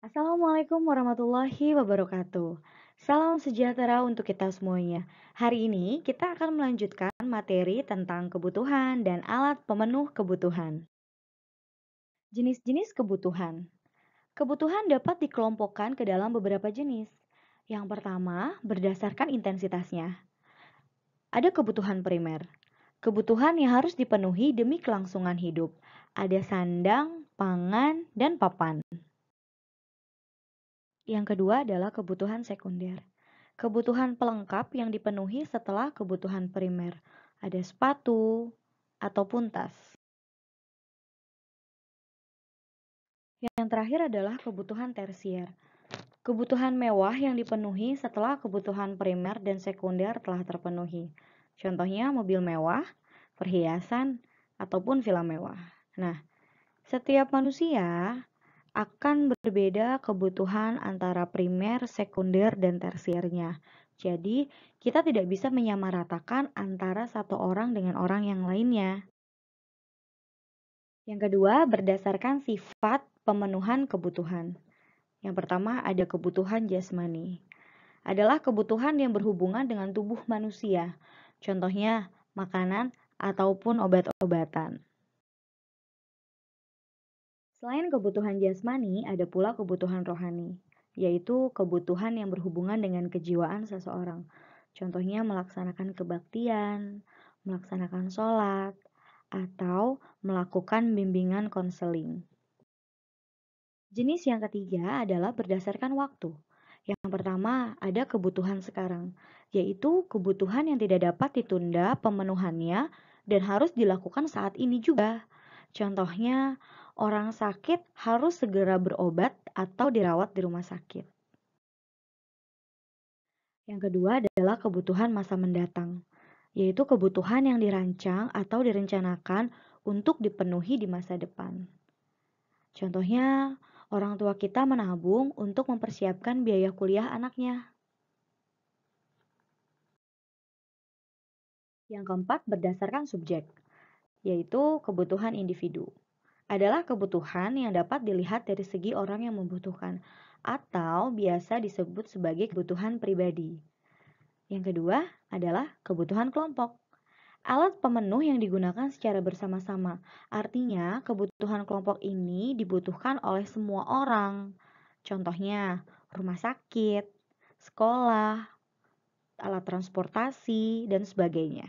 Assalamualaikum warahmatullahi wabarakatuh. Salam sejahtera untuk kita semuanya. Hari ini kita akan melanjutkan materi tentang kebutuhan dan alat pemenuh kebutuhan. Jenis-jenis kebutuhan. Kebutuhan dapat dikelompokkan ke dalam beberapa jenis. Yang pertama, berdasarkan intensitasnya. Ada kebutuhan primer. Kebutuhan yang harus dipenuhi demi kelangsungan hidup. Ada sandang, pangan, dan papan. Yang kedua adalah kebutuhan sekunder. Kebutuhan pelengkap yang dipenuhi setelah kebutuhan primer. Ada sepatu ataupun tas. Yang terakhir adalah kebutuhan tersier. Kebutuhan mewah yang dipenuhi setelah kebutuhan primer dan sekunder telah terpenuhi. Contohnya mobil mewah, perhiasan, ataupun villa mewah. Nah, setiap manusia akan berbeda kebutuhan antara primer, sekunder, dan tersiernya. Jadi, kita tidak bisa menyamaratakan antara satu orang dengan orang yang lainnya. Yang kedua, berdasarkan sifat pemenuhan kebutuhan. Yang pertama, ada kebutuhan jasmani. Adalah kebutuhan yang berhubungan dengan tubuh manusia. Contohnya, makanan ataupun obat-obatan. Selain kebutuhan jasmani, ada pula kebutuhan rohani, yaitu kebutuhan yang berhubungan dengan kejiwaan seseorang. Contohnya melaksanakan kebaktian, melaksanakan sholat, atau melakukan bimbingan konseling. Jenis yang ketiga adalah berdasarkan waktu. Yang pertama ada kebutuhan sekarang, yaitu kebutuhan yang tidak dapat ditunda pemenuhannya dan harus dilakukan saat ini juga. Contohnya, orang sakit harus segera berobat atau dirawat di rumah sakit. Yang kedua adalah kebutuhan masa mendatang, yaitu kebutuhan yang dirancang atau direncanakan untuk dipenuhi di masa depan. Contohnya, orang tua kita menabung untuk mempersiapkan biaya kuliah anaknya. Yang keempat, berdasarkan subjek, yaitu kebutuhan individu. Adalah kebutuhan yang dapat dilihat dari segi orang yang membutuhkan, atau biasa disebut sebagai kebutuhan pribadi. Yang kedua adalah kebutuhan kelompok. Alat pemenuh yang digunakan secara bersama-sama. Artinya, kebutuhan kelompok ini dibutuhkan oleh semua orang. Contohnya, rumah sakit, sekolah, alat transportasi, dan sebagainya.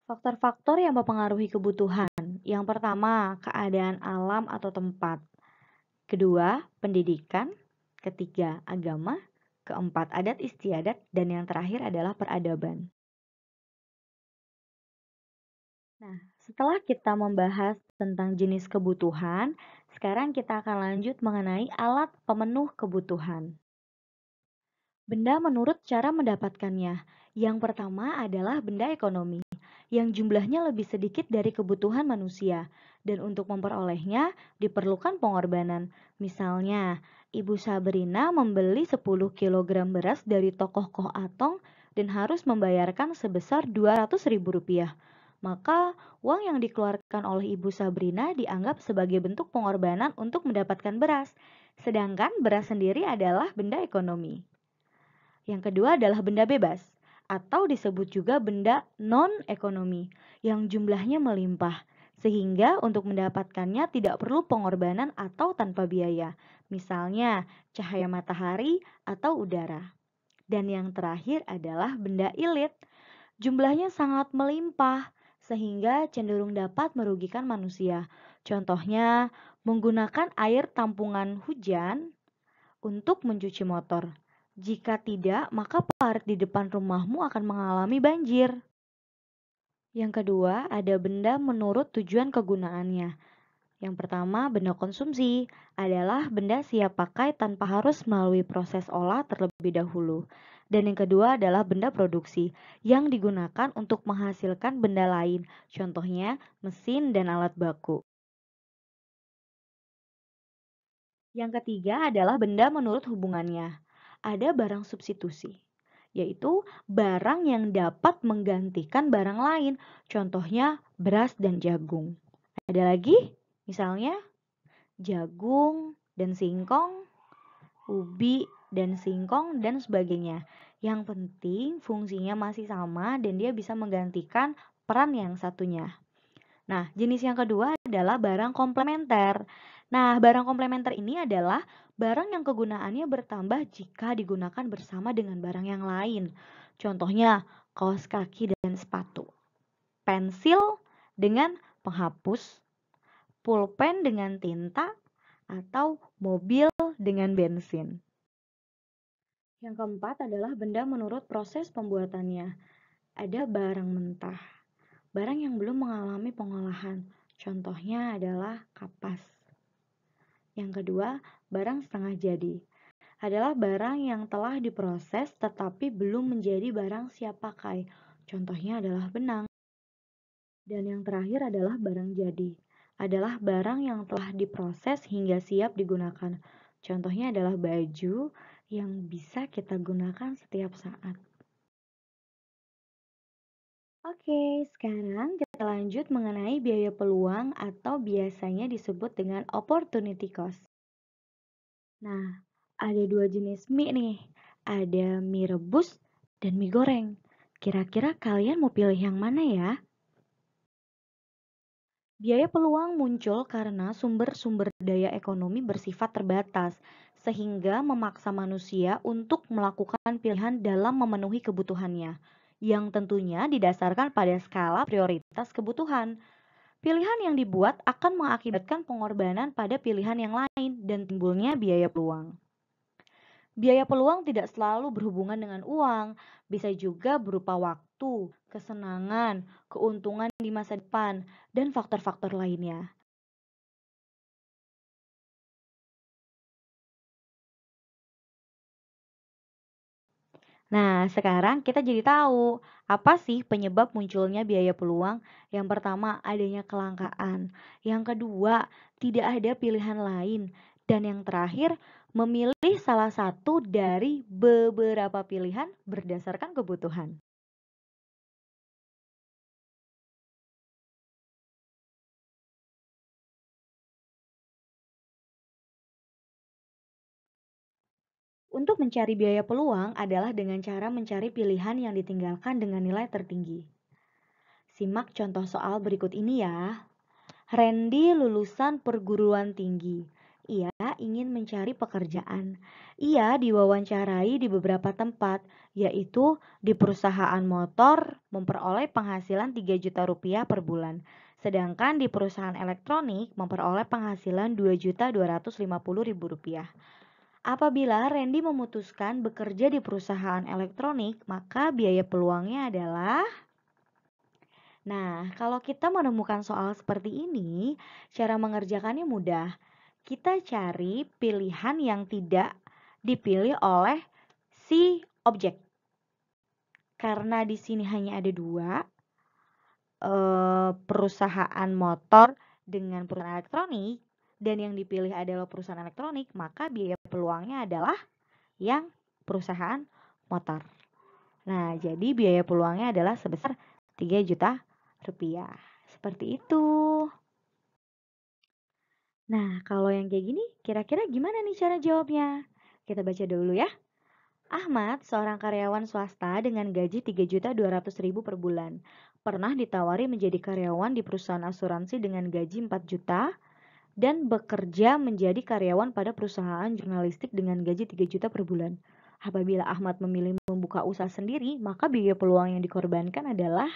Faktor-faktor yang mempengaruhi kebutuhan. Yang pertama, keadaan alam atau tempat. Kedua, pendidikan. Ketiga, agama. Keempat, adat istiadat. Dan yang terakhir adalah peradaban. Nah, setelah kita membahas tentang jenis kebutuhan, sekarang kita akan lanjut mengenai alat pemenuh kebutuhan. Benda menurut cara mendapatkannya. Yang pertama adalah benda ekonomi, yang jumlahnya lebih sedikit dari kebutuhan manusia, dan untuk memperolehnya diperlukan pengorbanan. Misalnya, Ibu Sabrina membeli 10 kg beras dari tokoh Koh Atong dan harus membayarkan sebesar Rp200.000. Maka, uang yang dikeluarkan oleh Ibu Sabrina dianggap sebagai bentuk pengorbanan untuk mendapatkan beras, sedangkan beras sendiri adalah benda ekonomi. Yang kedua adalah benda bebas, atau disebut juga benda non-ekonomi, yang jumlahnya melimpah, sehingga untuk mendapatkannya tidak perlu pengorbanan atau tanpa biaya, misalnya cahaya matahari atau udara. Dan yang terakhir adalah benda ilit, jumlahnya sangat melimpah, sehingga cenderung dapat merugikan manusia. Contohnya, menggunakan air tampungan hujan untuk mencuci motor. Jika tidak, maka parit di depan rumahmu akan mengalami banjir. Yang kedua, ada benda menurut tujuan kegunaannya. Yang pertama, benda konsumsi adalah benda siap pakai tanpa harus melalui proses olah terlebih dahulu. Dan yang kedua adalah benda produksi yang digunakan untuk menghasilkan benda lain, contohnya mesin dan alat baku. Yang ketiga adalah benda menurut hubungannya. Ada barang substitusi, yaitu barang yang dapat menggantikan barang lain, contohnya beras dan jagung. Ada lagi, misalnya jagung dan singkong, ubi dan singkong, dan sebagainya. Yang penting fungsinya masih sama dan dia bisa menggantikan peran yang satunya. Nah, jenis yang kedua adalah barang komplementer. Nah, barang komplementer ini adalah barang yang kegunaannya bertambah jika digunakan bersama dengan barang yang lain. Contohnya, kaos kaki dan sepatu, pensil dengan penghapus, pulpen dengan tinta, atau mobil dengan bensin. Yang keempat adalah benda menurut proses pembuatannya. Ada barang mentah, barang yang belum mengalami pengolahan. Contohnya adalah kapas. Yang kedua, barang setengah jadi. Adalah barang yang telah diproses tetapi belum menjadi barang siap pakai. Contohnya adalah benang. Dan yang terakhir adalah barang jadi. Adalah barang yang telah diproses hingga siap digunakan. Contohnya adalah baju yang bisa kita gunakan setiap saat. Oke, sekarang kita lanjut mengenai biaya peluang atau biasanya disebut dengan opportunity cost. Nah, ada dua jenis mie nih. Ada mie rebus dan mie goreng. Kira-kira kalian mau pilih yang mana ya? Biaya peluang muncul karena sumber-sumber daya ekonomi bersifat terbatas, sehingga memaksa manusia untuk melakukan pilihan dalam memenuhi kebutuhannya, yang tentunya didasarkan pada skala prioritas kebutuhan. Pilihan yang dibuat akan mengakibatkan pengorbanan pada pilihan yang lain dan timbulnya biaya peluang. Biaya peluang tidak selalu berhubungan dengan uang, bisa juga berupa waktu, kesenangan, keuntungan di masa depan, dan faktor-faktor lainnya. Nah, sekarang kita jadi tahu apa sih penyebab munculnya biaya peluang. Yang pertama, adanya kelangkaan. Yang kedua, tidak ada pilihan lain. Dan yang terakhir, memilih salah satu dari beberapa pilihan berdasarkan kebutuhan. Untuk mencari biaya peluang adalah dengan cara mencari pilihan yang ditinggalkan dengan nilai tertinggi. Simak contoh soal berikut ini ya. Randy lulusan perguruan tinggi. Ia ingin mencari pekerjaan. Ia diwawancarai di beberapa tempat, yaitu di perusahaan motor memperoleh penghasilan 3 juta rupiah per bulan. Sedangkan di perusahaan elektronik memperoleh penghasilan 2.250.000 rupiah. Apabila Randy memutuskan bekerja di perusahaan elektronik, maka biaya peluangnya adalah. Nah, kalau kita menemukan soal seperti ini, cara mengerjakannya mudah. Kita cari pilihan yang tidak dipilih oleh si objek. Karena di sini hanya ada dua, perusahaan motor dengan perusahaan elektronik, dan yang dipilih adalah perusahaan elektronik, maka biaya peluangnya adalah yang perusahaan motor. Nah, jadi biaya peluangnya adalah sebesar 3 juta rupiah. Seperti itu. Nah, kalau yang kayak gini, kira-kira gimana nih cara jawabnya? Kita baca dulu ya. Ahmad, seorang karyawan swasta dengan gaji 3.200.000 per bulan. Pernah ditawari menjadi karyawan di perusahaan asuransi dengan gaji 4 juta dan bekerja menjadi karyawan pada perusahaan jurnalistik dengan gaji 3 juta per bulan. Apabila Ahmad memilih membuka usaha sendiri, maka biaya peluang yang dikorbankan adalah.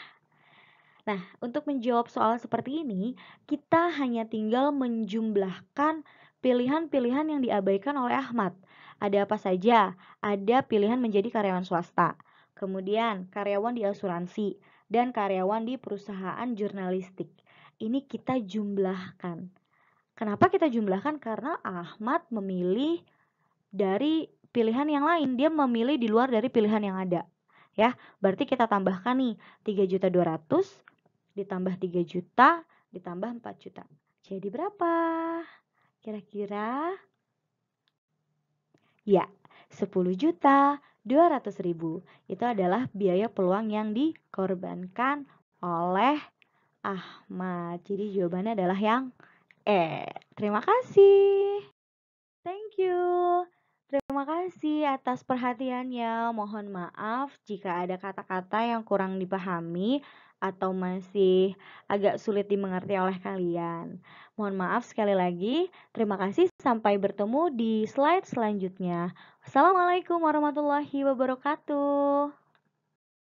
Nah, untuk menjawab soal seperti ini, kita hanya tinggal menjumlahkan pilihan-pilihan yang diabaikan oleh Ahmad. Ada apa saja? Ada pilihan menjadi karyawan swasta, kemudian karyawan di asuransi, dan karyawan di perusahaan jurnalistik. Ini kita jumlahkan. Kenapa kita jumlahkan? Karena Ahmad memilih dari pilihan yang lain. Dia memilih di luar dari pilihan yang ada. Ya, berarti kita tambahkan nih 3.200.000 ditambah 3 juta ditambah 4 juta. Jadi berapa? Kira-kira? Ya, 10.200.000. Itu adalah biaya peluang yang dikorbankan oleh Ahmad. Jadi jawabannya adalah yang E. Terima kasih. Thank you. Terima kasih atas perhatiannya. Mohon maaf jika ada kata-kata yang kurang dipahami atau masih agak sulit dimengerti oleh kalian. Mohon maaf sekali lagi. Terima kasih. Sampai bertemu di slide selanjutnya. Wassalamualaikum warahmatullahi wabarakatuh.